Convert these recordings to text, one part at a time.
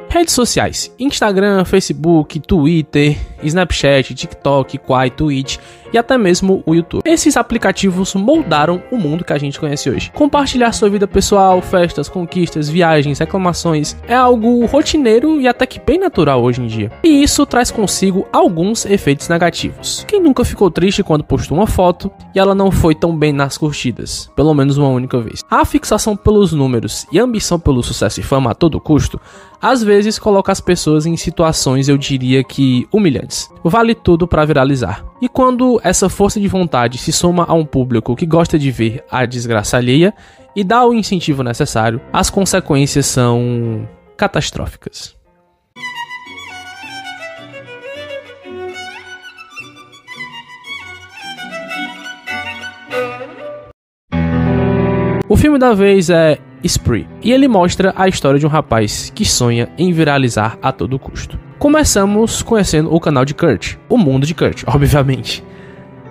Redes sociais: Instagram, Facebook, Twitter, Snapchat, TikTok, Quai, Twitch e até mesmo o YouTube. Esses aplicativos moldaram o mundo que a gente conhece hoje. Compartilhar sua vida pessoal, festas, conquistas, viagens, reclamações é algo rotineiro e até que bem natural hoje em dia. E isso traz consigo alguns efeitos negativos. Quem nunca ficou triste quando postou uma foto e ela não foi tão bem nas curtidas, pelo menos uma única vez? A fixação pelos números e a ambição pelo sucesso e fama a todo custo às vezes coloca as pessoas em situações, eu diria que humilhantes. Vale tudo para viralizar. E quando essa força de vontade se soma a um público que gosta de ver a desgraça alheia e dá o incentivo necessário, as consequências são catastróficas. O filme da vez é Spree, e ele mostra a história de um rapaz que sonha em viralizar a todo custo. Começamos conhecendo o canal de Kurt, o mundo de Kurt, obviamente,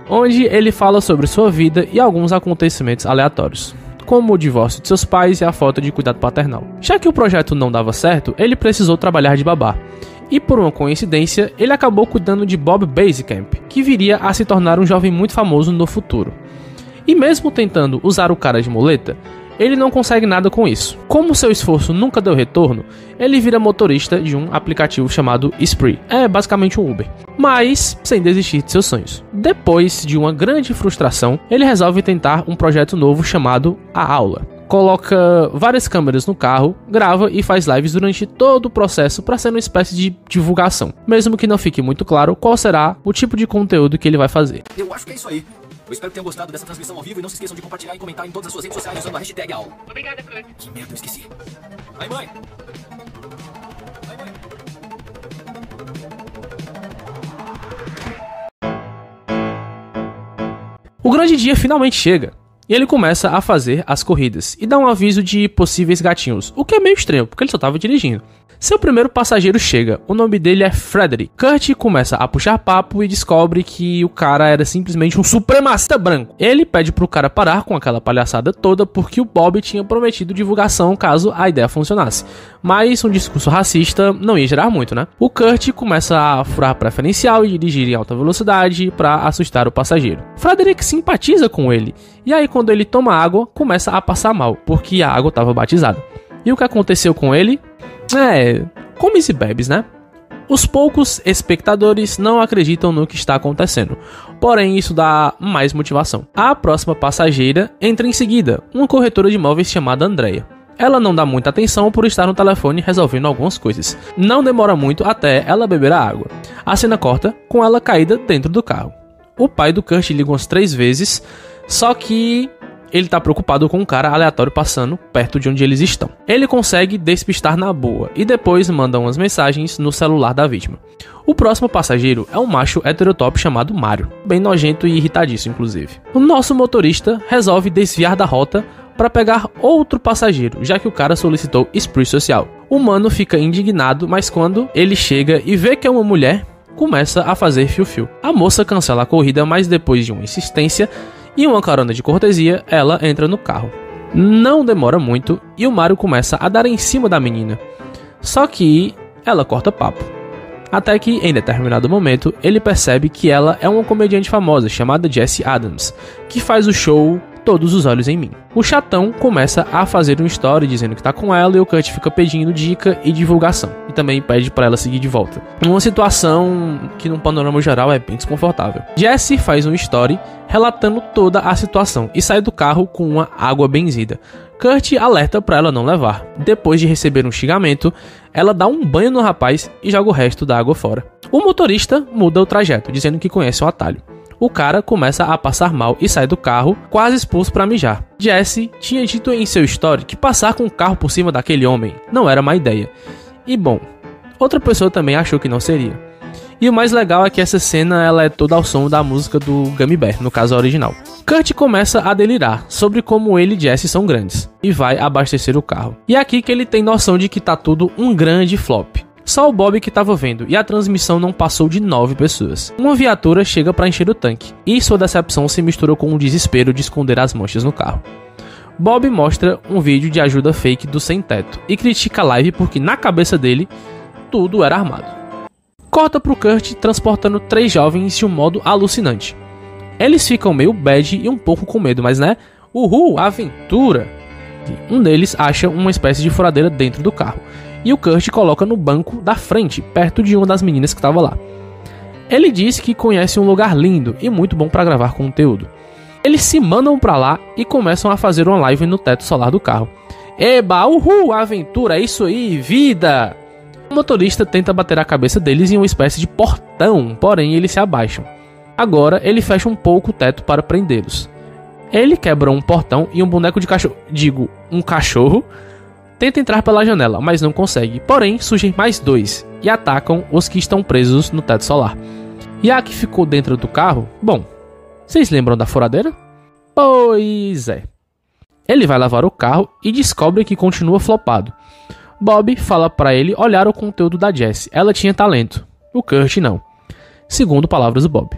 onde ele fala sobre sua vida e alguns acontecimentos aleatórios, como o divórcio de seus pais e a falta de cuidado paternal. Já que o projeto não dava certo, ele precisou trabalhar de babá. E por uma coincidência, ele acabou cuidando de Bob Basecamp, que viria a se tornar um jovem muito famoso no futuro. E mesmo tentando usar o cara de muleta, ele não consegue nada com isso. Como seu esforço nunca deu retorno, ele vira motorista de um aplicativo chamado Spree. É basicamente um Uber, mas sem desistir de seus sonhos. Depois de uma grande frustração, ele resolve tentar um projeto novo chamado A Aula. Coloca várias câmeras no carro, grava e faz lives durante todo o processo para ser uma espécie de divulgação, mesmo que não fique muito claro qual será o tipo de conteúdo que ele vai fazer. Eu acho que é isso aí. Eu espero que tenham gostado dessa transmissão ao vivo e não se esqueçam de compartilhar e comentar em todas as suas redes sociais usando a hashtag aula. Obrigada, Kurt. Que merda, eu esqueci. Ai, mãe! Ai, mãe! O grande dia finalmente chega, e ele começa a fazer as corridas, e dá um aviso de possíveis gatinhos, o que é meio estranho, porque ele só estava dirigindo. Seu primeiro passageiro chega, o nome dele é Frederick. Kurt começa a puxar papo e descobre que o cara era simplesmente um supremacista branco. Ele pede pro cara parar com aquela palhaçada toda porque o Bob tinha prometido divulgação caso a ideia funcionasse. Mas um discurso racista não ia gerar muito, né? O Kurt começa a furar preferencial e dirigir em alta velocidade pra assustar o passageiro. Frederick simpatiza com ele, e aí quando ele toma água, começa a passar mal, porque a água estava batizada. E o que aconteceu com ele? Comes e bebes, né? Os poucos espectadores não acreditam no que está acontecendo, porém isso dá mais motivação. A próxima passageira entra em seguida, uma corretora de imóveis chamada Andrea. Ela não dá muita atenção por estar no telefone resolvendo algumas coisas. Não demora muito até ela beber a água. A cena corta com ela caída dentro do carro. O pai do Kurt liga umas 3 vezes, só que ele tá preocupado com um cara aleatório passando perto de onde eles estão. Ele consegue despistar na boa e depois manda umas mensagens no celular da vítima. O próximo passageiro é um macho heterotop chamado Mario, bem nojento e irritadiço inclusive. O nosso motorista resolve desviar da rota para pegar outro passageiro, já que o cara solicitou spree social. O mano fica indignado, mas quando ele chega e vê que é uma mulher, começa a fazer fio-fio. A moça cancela a corrida, mas depois de uma insistência e uma carona de cortesia, ela entra no carro. Não demora muito e o Mario começa a dar em cima da menina. Só que ela corta papo. Até que, em determinado momento, ele percebe que ela é uma comediante famosa chamada Jessie Adams, que faz o show Todos os Olhos em Mim. O chatão começa a fazer uma story dizendo que tá com ela e o Kurt fica pedindo dica e divulgação. E também pede pra ela seguir de volta. Uma situação que num panorama geral é bem desconfortável. Jessie faz uma story relatando toda a situação e sai do carro com uma água benzida. Kurt alerta pra ela não levar. Depois de receber um xingamento, ela dá um banho no rapaz e joga o resto da água fora. O motorista muda o trajeto, dizendo que conhece um atalho. O cara começa a passar mal e sai do carro, quase expulso pra mijar. Jessie tinha dito em seu story que passar com o carro por cima daquele homem não era má ideia. E bom, outra pessoa também achou que não seria. E o mais legal é que essa cena ela é toda ao som da música do Gummy Bear, no caso original. Kurt começa a delirar sobre como ele e Jessie são grandes e vai abastecer o carro. E é aqui que ele tem noção de que tá tudo um grande flop. Só o Bob que estava vendo, e a transmissão não passou de 9 pessoas. Uma viatura chega para encher o tanque, e sua decepção se misturou com o desespero de esconder as manchas no carro. Bob mostra um vídeo de ajuda fake do sem-teto e critica a live porque na cabeça dele tudo era armado. Corta pro Kurt transportando 3 jovens de um modo alucinante. Eles ficam meio bad e um pouco com medo, mas né? Uhul, aventura! Um deles acha uma espécie de furadeira dentro do carro e o Kurt coloca no banco da frente, perto de uma das meninas que estava lá. Ele diz que conhece um lugar lindo e muito bom para gravar conteúdo. Eles se mandam pra lá e começam a fazer uma live no teto solar do carro. Eba, uhul, aventura, é isso aí, vida! O motorista tenta bater a cabeça deles em uma espécie de portão, porém eles se abaixam. Agora ele fecha um pouco o teto para prendê-los. Ele quebra um portão e um boneco de cachorro, um cachorro, tenta entrar pela janela, mas não consegue. Porém, surgem mais 2 e atacam os que estão presos no teto solar. E a que ficou dentro do carro, bom, vocês lembram da furadeira? Pois é. Ele vai lavar o carro e descobre que continua flopado. Bob fala pra ele olhar o conteúdo da Jessie. Ela tinha talento. O Kurt não. Segundo palavras do Bob.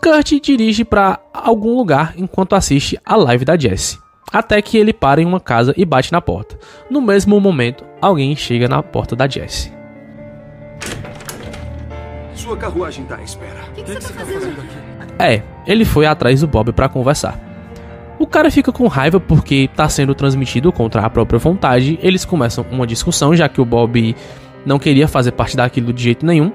Kurt dirige pra algum lugar enquanto assiste a live da Jessie. Até que ele para em uma casa e bate na porta. No mesmo momento, alguém chega na porta da Jessie. Sua carruagem tá à espera. O que você tá fazendo aqui? Ele foi atrás do Bob pra conversar. O cara fica com raiva porque tá sendo transmitido contra a própria vontade. Eles começam uma discussão, já que o Bob não queria fazer parte daquilo de jeito nenhum.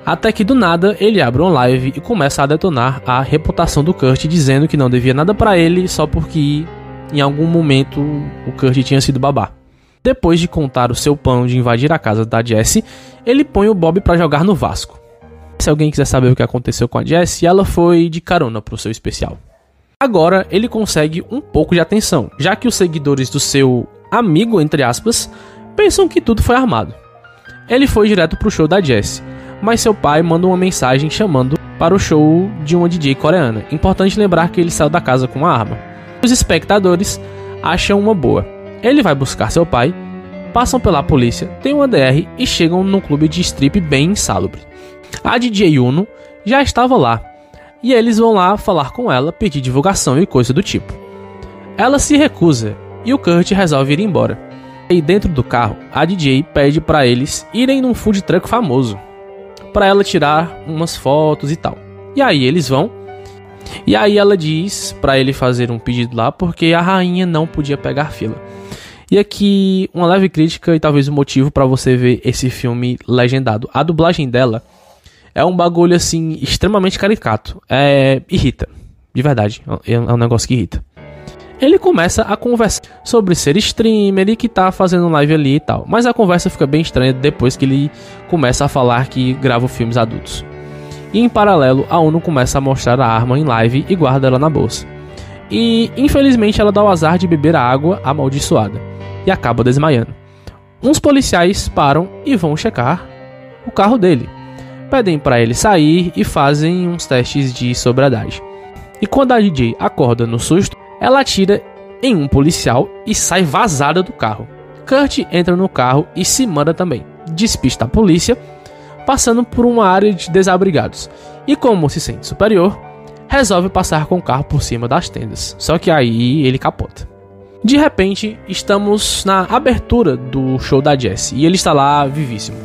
Até que do nada ele abre uma live e começa a detonar a reputação do Kurt, dizendo que não devia nada pra ele só porque em algum momento o Kurt tinha sido babá. Depois de contar o seu plano de invadir a casa da Jessie, ele põe o Bob pra jogar no Vasco. Se alguém quiser saber o que aconteceu com a Jessie, ela foi de carona pro seu especial. Agora ele consegue um pouco de atenção, já que os seguidores do seu amigo, entre aspas, pensam que tudo foi armado. Ele foi direto pro show da Jessie, mas seu pai manda uma mensagem chamando para o show de uma DJ coreana. Importante lembrar que ele saiu da casa com uma arma. Os espectadores acham uma boa. Ele vai buscar seu pai, passam pela polícia, tem uma DR e chegam num clube de strip bem insalubre. A DJ Uno já estava lá, e eles vão lá falar com ela, pedir divulgação e coisa do tipo. Ela se recusa, e o Kurt resolve ir embora. E dentro do carro, a DJ pede para eles irem num food truck famoso, para ela tirar umas fotos e tal. E aí eles vão, e aí ela diz para ele fazer um pedido lá, porque a rainha não podia pegar fila. E aqui, uma leve crítica e talvez o motivo para você ver esse filme legendado. A dublagem dela é um bagulho, assim, extremamente caricato. Irrita. De verdade. É um negócio que irrita. Ele começa a conversar sobre ser streamer e que tá fazendo live ali e tal. Mas a conversa fica bem estranha depois que ele começa a falar que grava filmes adultos. E em paralelo, a Uno começa a mostrar a arma em live e guarda ela na bolsa. E, infelizmente, ela dá o azar de beber a água amaldiçoada. E acaba desmaiando. Uns policiais param e vão checar o carro dele. Pedem para ele sair e fazem uns testes de sobriedade. E quando a DJ acorda no susto, ela atira em um policial e sai vazada do carro. Kurt entra no carro e se manda também. Despista a polícia, passando por uma área de desabrigados. E como se sente superior, resolve passar com o carro por cima das tendas. Só que aí ele capota. De repente, estamos na abertura do show da Jessie e ele está lá vivíssimo.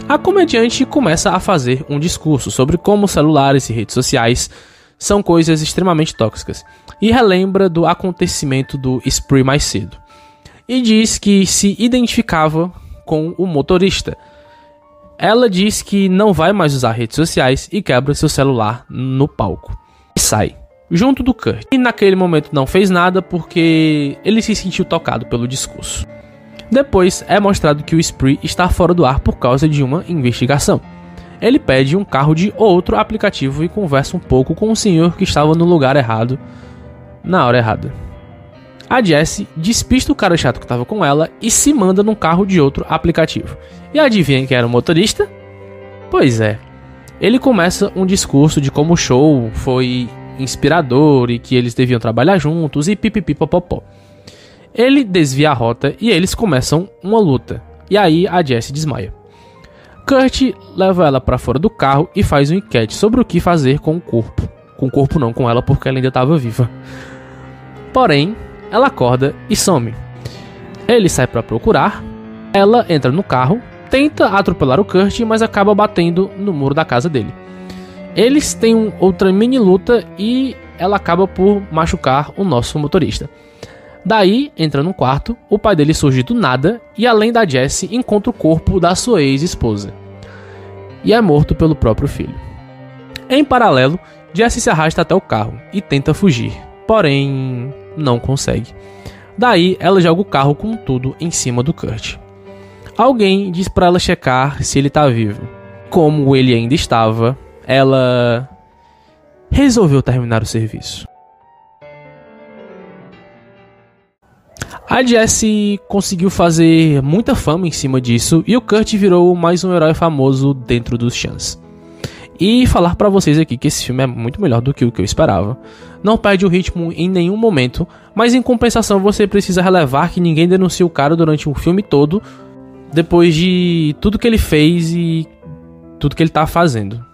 A comediante começa a fazer um discurso sobre como celulares e redes sociais são coisas extremamente tóxicas e relembra do acontecimento do Spree mais cedo. E diz que se identificava com o motorista. Ela diz que não vai mais usar redes sociais e quebra seu celular no palco. E sai, junto do Kurt. E naquele momento não fez nada porque ele se sentiu tocado pelo discurso. Depois é mostrado que o Spree está fora do ar por causa de uma investigação. Ele pede um carro de outro aplicativo e conversa um pouco com o senhor que estava no lugar errado, na hora errada. A Jessie despista o cara chato que estava com ela e se manda num carro de outro aplicativo. E adivinha quem era o motorista? Pois é. Ele começa um discurso de como o show foi inspirador e que eles deviam trabalhar juntos e pipipipopopó. Ele desvia a rota e eles começam uma luta. E aí a Jessie desmaia. Kurt leva ela para fora do carro e faz uma enquete sobre o que fazer com o corpo. Com o corpo não, com ela, porque ela ainda estava viva. Porém, ela acorda e some. Ele sai para procurar, ela entra no carro, tenta atropelar o Kurt, mas acaba batendo no muro da casa dele. Eles têm outra mini luta e ela acaba por machucar o nosso motorista. Daí, entra no quarto, o pai dele surge do nada e, além da Jessie, encontra o corpo da sua ex-esposa. E é morto pelo próprio filho. Em paralelo, Jessie se arrasta até o carro e tenta fugir, porém não consegue. Daí, ela joga o carro com tudo em cima do Kurt. Alguém diz para ela checar se ele tá vivo. Como ele ainda estava, ela resolveu terminar o serviço. A Jessie conseguiu fazer muita fama em cima disso e o Kurt virou mais um herói famoso dentro dos Chans. E falar pra vocês aqui que esse filme é muito melhor do que o que eu esperava. Não perde o ritmo em nenhum momento, mas em compensação você precisa relevar que ninguém denuncia o cara durante o filme todo, depois de tudo que ele fez e tudo que ele tá fazendo.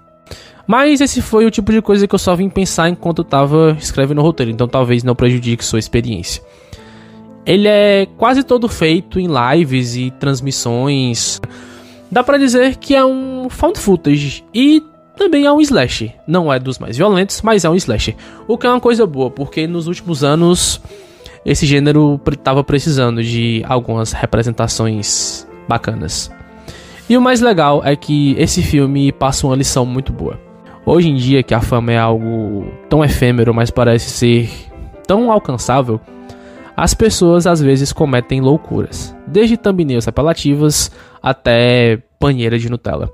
Mas esse foi o tipo de coisa que eu só vim pensar enquanto eu tava escrevendo o roteiro, então talvez não prejudique sua experiência. Ele é quase todo feito em lives e transmissões. Dá pra dizer que é um found footage e também é um slasher. Não é dos mais violentos, mas é um slasher. O que é uma coisa boa, porque nos últimos anos esse gênero tava precisando de algumas representações bacanas. E o mais legal é que esse filme passa uma lição muito boa. Hoje em dia, que a fama é algo tão efêmero, mas parece ser tão alcançável, as pessoas às vezes cometem loucuras, desde thumbnails apelativas até banheira de Nutella.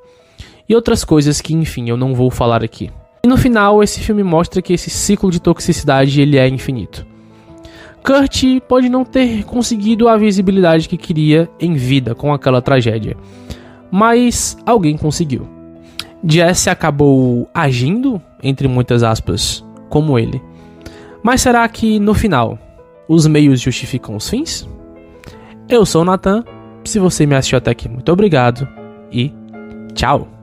E outras coisas que, enfim, eu não vou falar aqui. E no final, esse filme mostra que esse ciclo de toxicidade ele é infinito. Kurt pode não ter conseguido a visibilidade que queria em vida com aquela tragédia, mas alguém conseguiu. Jessie acabou agindo, entre muitas aspas, como ele. Mas será que no final os meios justificam os fins? Eu sou o Nathan. Se você me assistiu até aqui, muito obrigado e tchau!